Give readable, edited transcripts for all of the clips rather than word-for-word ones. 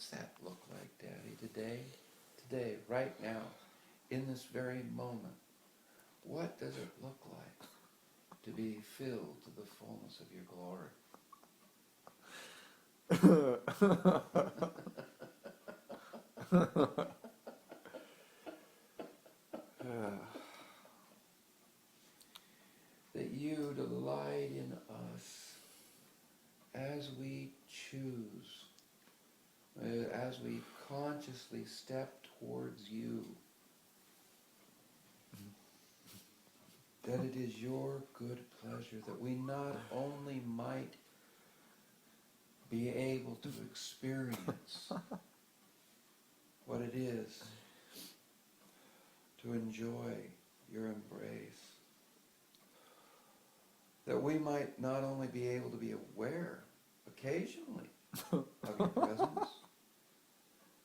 What's that look like, Daddy, today? Today, right now, in this very moment. What does it look like to be filled to the fullness of your glory? That you delight in us as we choose, as we consciously step towards you. That it is your good pleasure that we not only might be able to experience what it is to enjoy your embrace, that we might not only be able to be aware occasionally of your presence,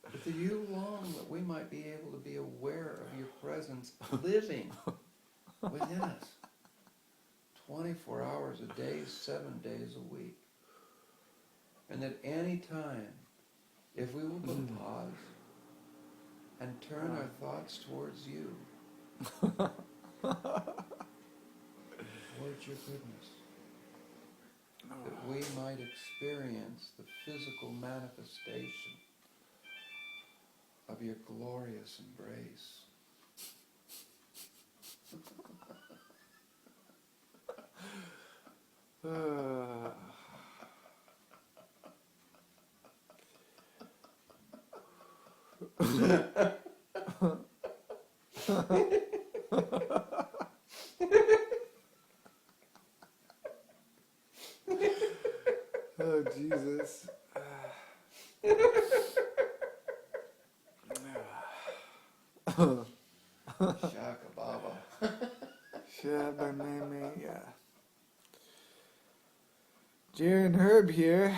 but that you long that we might be able to be aware of your presence living within us 24 hours a day, 7 days a week. And that any time, if we will but pause and turn our thoughts towards you, towards your goodness, that we might experience the physical manifestation of your glorious embrace. Oh, Jesus. Shaka Baba. Shabba Meme, yeah. Jer and Herb here,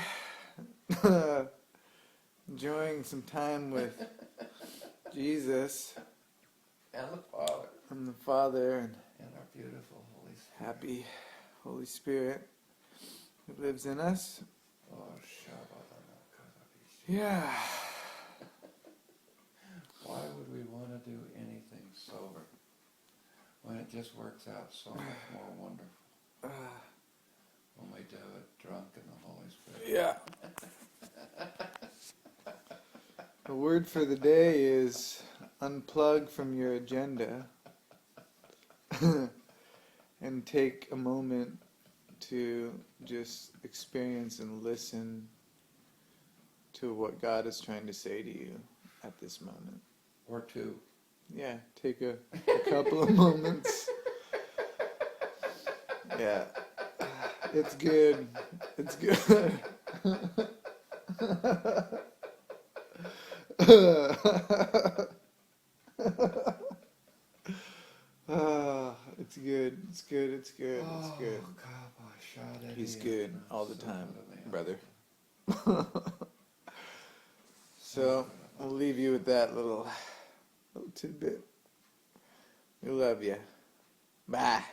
enjoying some time with Jesus And the Father. and the Father and our beautiful Holy Spirit. happy Holy Spirit who lives in us. Oh, Yeah. why would we want to do anything sober when it just works out so much more wonderful when we do it drunk in the Holy Spirit? Yeah. The word for the day is unplug from your agenda and take a moment to just experience and listen to what God is trying to say to you at this moment. Or two. Yeah, take a couple of moments. Yeah. It's good. It's good. It's good. It's good. It's good. It's good. He's good all the time, brother. So, we'll leave you with that little tidbit. We love you. Bye.